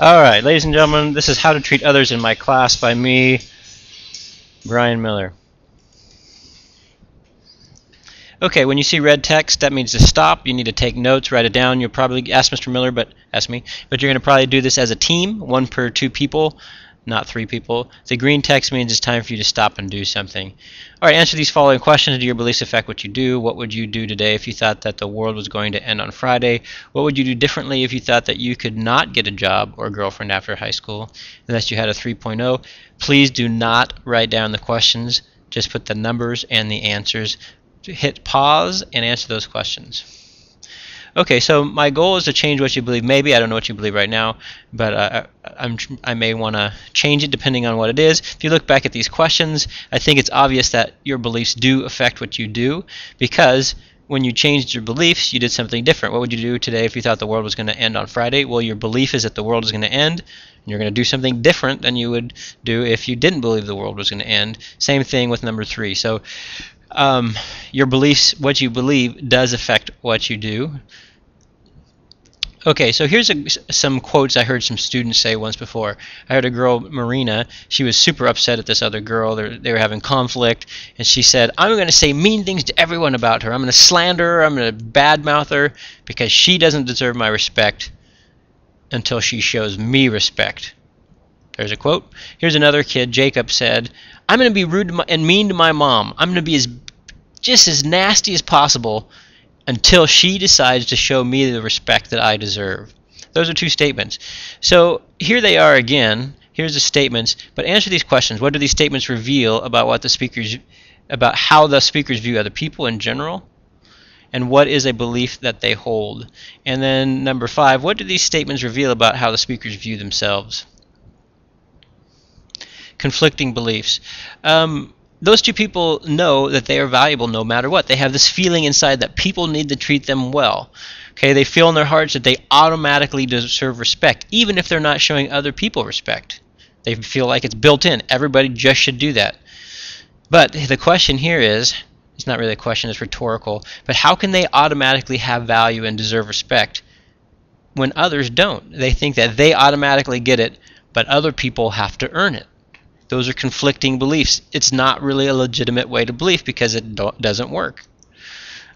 Alright, ladies and gentlemen, this is How to Treat Others in My Class by me, Brian Miller. Okay, when you see red text, that means to stop. You need to take notes, write it down. You'll probably ask Mr. Miller, but ask me. But you're going to probably do this as a team, one per two people, not three people. The green text means it's time for you to stop and do something. Alright, answer these following questions. Do your beliefs affect what you do? What would you do today if you thought that the world was going to end on Friday? What would you do differently if you thought that you could not get a job or a girlfriend after high school unless you had a 3.0? Please do not write down the questions. Just put the numbers and the answers. Hit pause and answer those questions. Okay, so my goal is to change what you believe. Maybe I don't know what you believe right now, but I may want to change it depending on what it is. If you look back at these questions, I think it's obvious that your beliefs do affect what you do, because when you changed your beliefs, you did something different. What would you do today if you thought the world was going to end on Friday? Well, your belief is that the world is going to end, and you're going to do something different than you would do if you didn't believe the world was going to end. Same thing with number 3. So your beliefs, what you believe, does affect what you do. Okay, so here's some quotes I heard some students say once before. I heard a girl, Marina, she was super upset at this other girl. They were having conflict, and she said, I'm going to say mean things to everyone about her. I'm going to slander her. I'm going to badmouth her because she doesn't deserve my respect until she shows me respect. There's a quote. Here's another kid, Jacob, said, I'm going to be rude and mean to my mom. I'm going to be just as nasty as possible until she decides to show me the respect that I deserve. Those are 2 statements. So here they are again. Here's the statements. But answer these questions. What do these statements reveal about about how the speakers view other people in general? And what is a belief that they hold? And then number 5, what do these statements reveal about how the speakers view themselves? Conflicting beliefs. Those 2 people know that they are valuable no matter what. They have this feeling inside that people need to treat them well. Okay, they feel in their hearts that they automatically deserve respect, even if they're not showing other people respect. They feel like it's built in. Everybody just should do that. But the question here is, it's not really a question, it's rhetorical, but how can they automatically have value and deserve respect when others don't? They think that they automatically get it, but other people have to earn it. Those are conflicting beliefs. It's not really a legitimate way to believe because it doesn't work.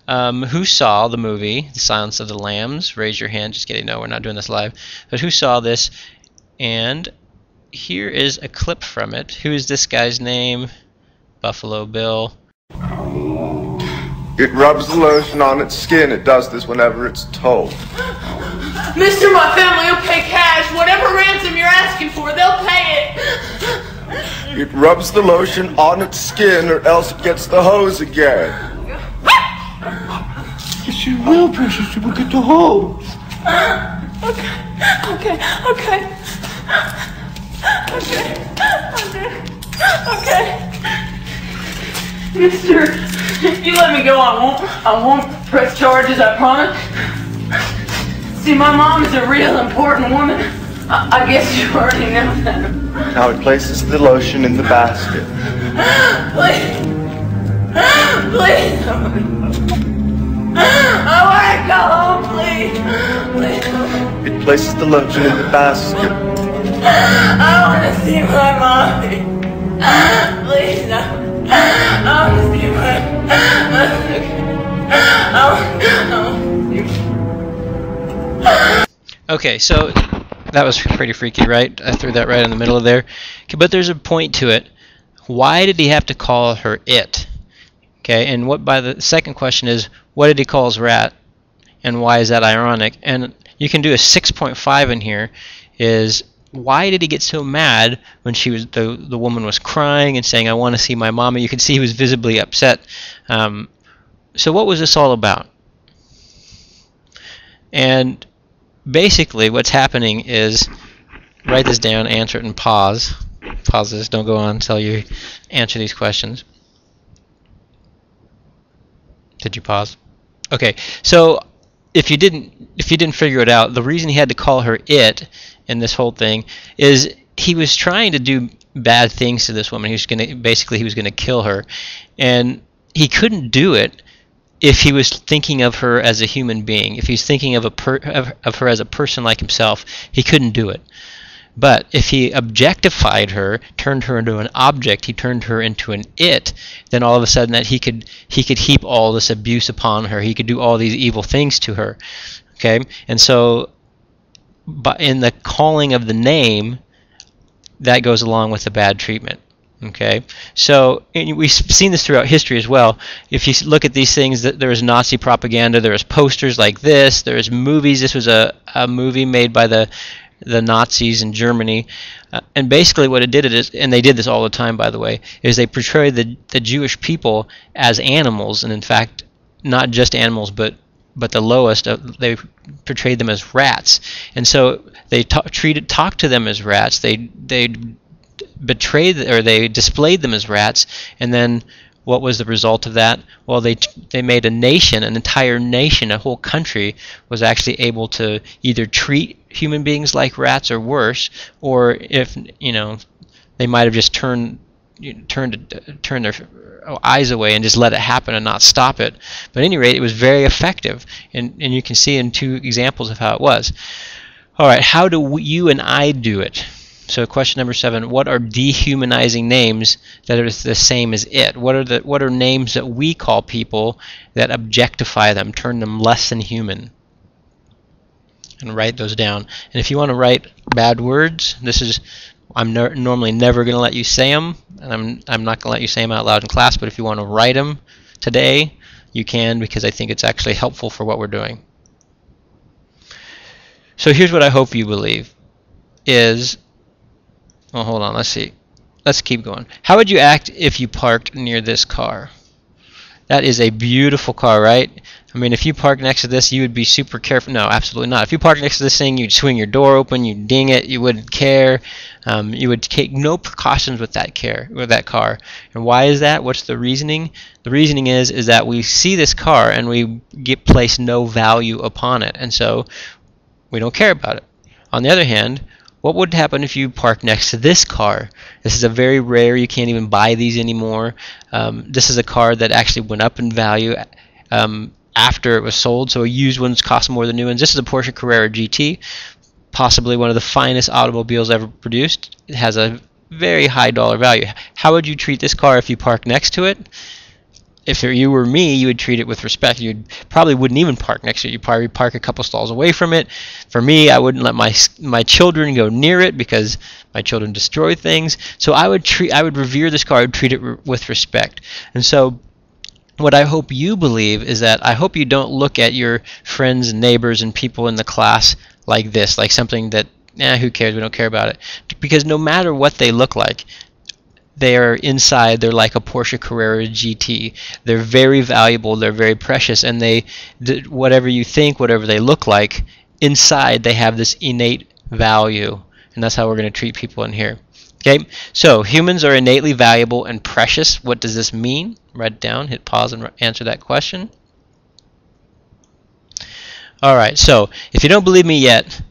Who saw the movie, The Silence of the Lambs? Raise your hand. Just kidding. No, we're not doing this live. But who saw this? And here is a clip from it. Who is this guy's name? Buffalo Bill. It rubs the lotion on its skin. It does this whenever it's told. Mister, my family will pay cash. Whatever ransom you're asking for, they'll pay it. It rubs the lotion on its skin or else it gets the hose again. Yes, you will, precious. You will get the hose. Okay. Mister, if you let me go, I won't press charges, I promise. See, my mom is a real important woman. I guess you already know that. Now it places the lotion in the basket. Please. I want to go home, please. It places the lotion in the basket. I want to see my mommy. Please, I want to see my... Okay, so that was pretty freaky, right? I threw that right in the middle of there. Okay, but there's a point to it. Why did he have to call her it? Okay, and what by the second question is, what did he call his rat? And why is that ironic? And you can do a 6.5 in here, is why did he get so mad when the woman was crying and saying, I want to see my mama? You can see he was visibly upset. So what was this all about? And basically what's happening is, write this down, answer it, and pause. Pause this, don't go on until you answer these questions. Did you pause? Okay, so if you didn't figure it out, the reason he had to call her it in this whole thing is he was trying to do bad things to this woman. He was gonna kill her, and he couldn't do it if he was thinking of her as a human being. If he's thinking of her as a person like himself, he couldn't do it. But if he objectified her, turned her into an object, he turned her into an it, then all of a sudden that he could heap all this abuse upon her. He could do all these evil things to her. Okay? And so but in the calling of the name, that goes along with the bad treatment. Okay, so we've seen this throughout history as well. If you look at these things, there was Nazi propaganda, there was posters like this, there was movies. This was a movie made by the Nazis in Germany, and basically what it did is, and they did this all the time, by the way, is they portrayed the Jewish people as animals, and in fact, not just animals, but the lowest. They portrayed them as rats, and so they talked to them as rats. They betrayed, or they displayed them as rats, and then what was the result of that? Well, they made a nation, an entire nation, a whole country was actually able to either treat human beings like rats or worse, or if they might have just turned their eyes away and just let it happen and not stop it. But at any rate, it was very effective, and you can see in two examples of how it was. All right, how do you and I do it? So question number 7, what are dehumanizing names that are the same as it? What are names that we call people that objectify them, turn them less than human? And write those down. And if you want to write bad words, I'm normally never going to let you say them, and I'm not going to let you say them out loud in class, but if you want to write them today, you can, because I think it's actually helpful for what we're doing. So here's what I hope you believe is, well, hold on, let's see. Let's keep going. How would you act if you parked near this car? That is a beautiful car, right? I mean, if you parked next to this, you would be super careful. No, absolutely not. If you parked next to this thing, you'd swing your door open, you'd ding it, you wouldn't care. You would take no precautions with that car. And why is that? What's the reasoning? The reasoning is that we see this car and we place no value upon it, and so we don't care about it. On the other hand, what would happen if you parked next to this car? This is a very rare, you can't even buy these anymore. This is a car that actually went up in value after it was sold, so used ones cost more than new ones. This is a Porsche Carrera GT, possibly one of the finest automobiles ever produced. It has a very high dollar value. How would you treat this car if you parked next to it? If you were me, you would treat it with respect. You probably wouldn't even park next to it. You'd probably park a couple stalls away from it. For me, I wouldn't let my children go near it because my children destroy things. So I would revere this car. I would treat it with respect. And so what I hope you believe is that I hope you don't look at your friends and neighbors and people in the class like this, like something that, who cares, we don't care about it. Because no matter what they look like, they're inside, they're like a Porsche Carrera GT. They're very valuable, they're very precious, and whatever you think, whatever they look like, inside they have this innate value, and that's how we're going to treat people in here. Okay, so humans are innately valuable and precious. What does this mean? Write it down, hit pause, and answer that question. Alright, so if you don't believe me yet,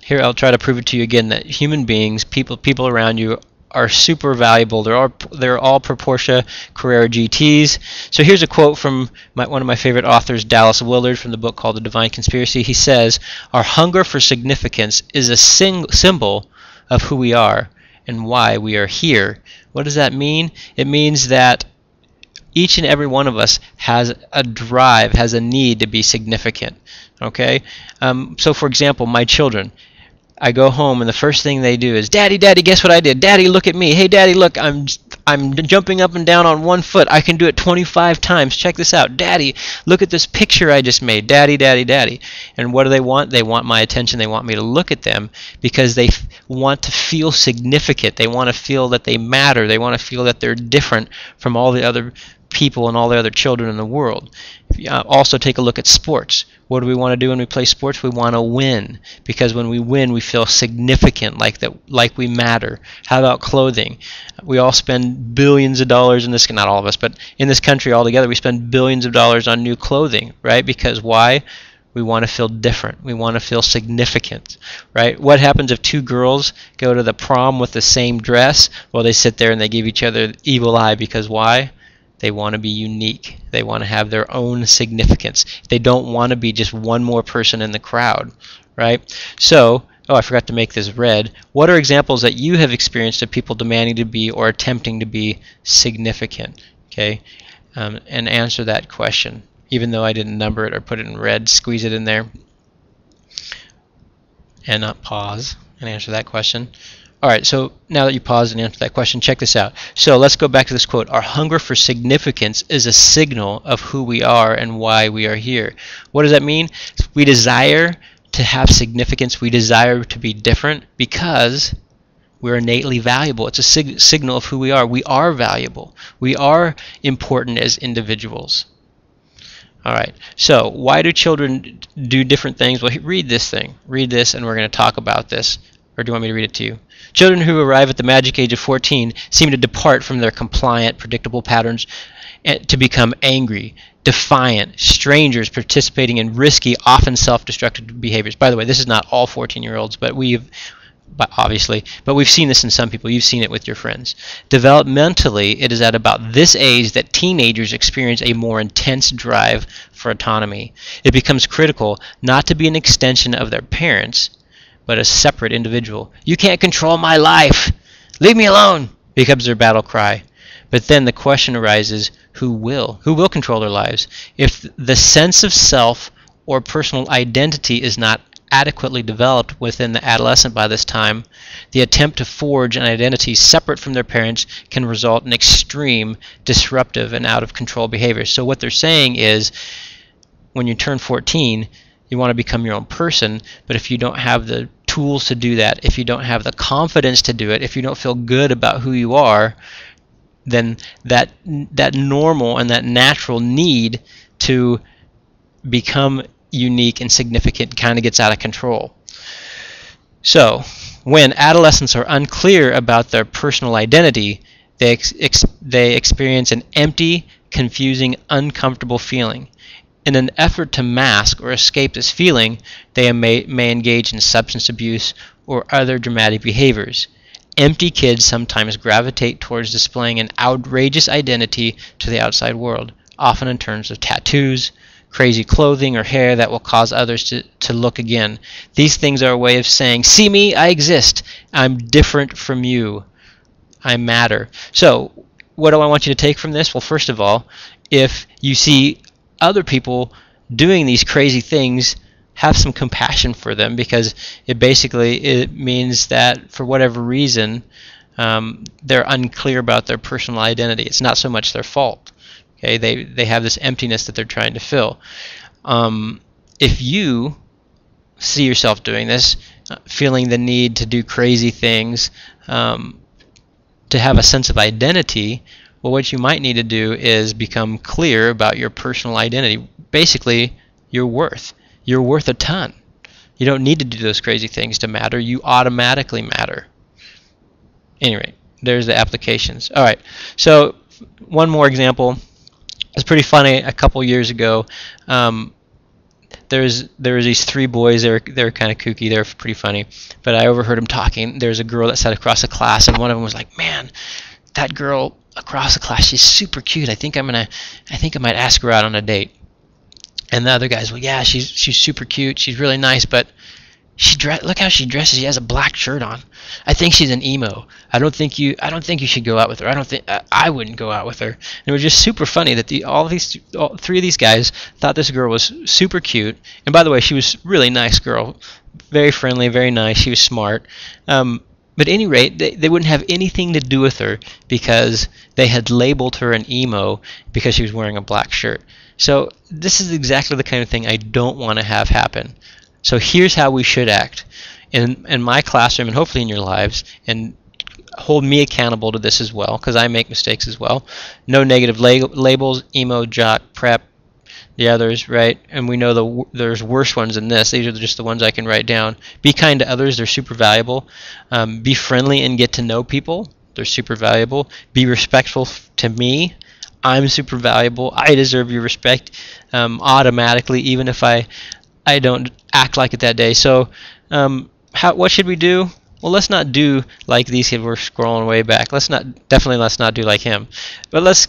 here I'll try to prove it to you again that human beings, people around you, are super valuable. They're all Porsche Carrera GTs. So here's a quote from one of my favorite authors, Dallas Willard, from the book called The Divine Conspiracy. He says, "Our hunger for significance is a symbol of who we are and why we are here." What does that mean? It means that each and every one of us has a drive, has a need to be significant. Okay? So for example, my children, I go home and the first thing they do is, "Daddy, Daddy, guess what I did? Daddy, look at me. Hey, Daddy, look, I'm jumping up and down on one foot. I can do it 25 times. Check this out. Daddy, look at this picture I just made. Daddy, Daddy, Daddy." And what do they want? They want my attention. They want me to look at them because they want to feel significant. They want to feel that they matter. They want to feel that they're different from all the other people and all the other children in the world. Also take a look at sports. What do we want to do when we play sports? We want to win, because when we win we feel significant, like we matter. How about clothing? We all spend billions of dollars in this, not all of us, but in this country altogether we spend billions of dollars on new clothing, right? Because why? We want to feel different. We want to feel significant, right? What happens if two girls go to the prom with the same dress? Well, they sit there and they give each other evil eye, because why? They want to be unique. They want to have their own significance. They don't want to be just one more person in the crowd, right? So, oh, I forgot to make this red. What are examples that you have experienced of people demanding to be or attempting to be significant? Okay, and answer that question. Even though I didn't number it or put it in red, squeeze it in there. And not pause and answer that question. Alright, so now that you paused and answered that question, check this out. So let's go back to this quote. Our hunger for significance is a signal of who we are and why we are here. What does that mean? We desire to have significance. We desire to be different because we're innately valuable. It's a signal of who we are. We are valuable. We are important as individuals. Alright, so why do children do different things? Well, read this thing. Read this and we're going to talk about this. Or do you want me to read it to you? Children who arrive at the magic age of 14 seem to depart from their compliant, predictable patterns to become angry, defiant, strangers participating in risky, often self-destructive behaviors. By the way, this is not all 14-year-olds, but we've seen this in some people. You've seen it with your friends. Developmentally, it is at about this age that teenagers experience a more intense drive for autonomy. It becomes critical not to be an extension of their parents, but a separate individual. You can't control my life! Leave me alone! Becomes their battle cry. But then the question arises, who will? Who will control their lives? If the sense of self or personal identity is not adequately developed within the adolescent by this time, the attempt to forge an identity separate from their parents can result in extreme, disruptive, and out-of-control behavior. So what they're saying is, when you turn 14, you want to become your own person, but if you don't have the tools to do that, if you don't have the confidence to do it, if you don't feel good about who you are, then that normal and that natural need to become unique and significant kind of gets out of control. So, when adolescents are unclear about their personal identity, they experience an empty, confusing, uncomfortable feeling. In an effort to mask or escape this feeling, they may engage in substance abuse or other dramatic behaviors. Empty kids sometimes gravitate towards displaying an outrageous identity to the outside world, often in terms of tattoos, crazy clothing, or hair that will cause others to look again. These things are a way of saying, see me, I exist, I'm different from you, I matter. So, what do I want you to take from this? Well, first of all, if you see other people doing these crazy things, have some compassion for them, because it means that for whatever reason they're unclear about their personal identity. It's not so much their fault. Okay, they have this emptiness that they're trying to fill. If you see yourself doing this, feeling the need to do crazy things, to have a sense of identity, well, what you might need to do is become clear about your personal identity. Basically, your worth. You're worth a ton. You don't need to do those crazy things to matter. You automatically matter. Anyway, there's the applications. All right, so one more example. It's pretty funny. A couple years ago, there was these three boys. They were kind of kooky. They were pretty funny. But I overheard them talking. There's a girl that sat across the class, and one of them was like, "Man, that girl across the class, she's super cute. I think I might ask her out on a date." And the other guy's, "Well, yeah, she's super cute. She's really nice, but look how she dresses. She has a black shirt on. I think she's an emo. I don't think you should go out with her. I wouldn't go out with her." And it was just super funny that all three of these guys thought this girl was super cute. And by the way, she was a really nice girl, very friendly, very nice. She was smart. But at any rate, they wouldn't have anything to do with her because they had labeled her an emo because she was wearing a black shirt. So this is exactly the kind of thing I don't want to have happen. So here's how we should act. In my classroom, and hopefully in your lives, and hold me accountable to this as well, because I make mistakes as well. No negative labels, emo, jock, prep, the others, right? And we know there's worse ones than this. These are just the ones I can write down. Be kind to others. They're super valuable. Be friendly and get to know people. They're super valuable. Be respectful to me. I'm super valuable. I deserve your respect automatically, even if I don't act like it that day. So what should we do? Well, let's not do like these kids were scrolling way back. Let's not do like him. But let's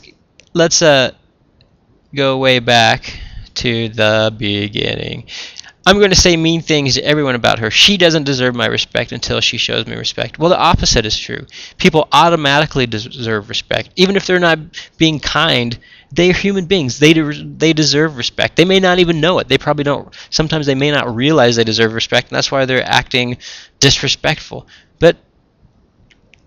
let's go way back to the beginning. I'm going to say mean things to everyone about her. She doesn't deserve my respect until she shows me respect. Well, the opposite is true. People automatically deserve respect. Even if they're not being kind, they are human beings. They deserve respect. They may not even know it. They probably don't. Sometimes they may not realize they deserve respect, and that's why they're acting disrespectful. But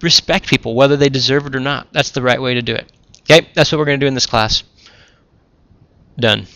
respect people, whether they deserve it or not. That's the right way to do it. Okay, that's what we're going to do in this class. Done.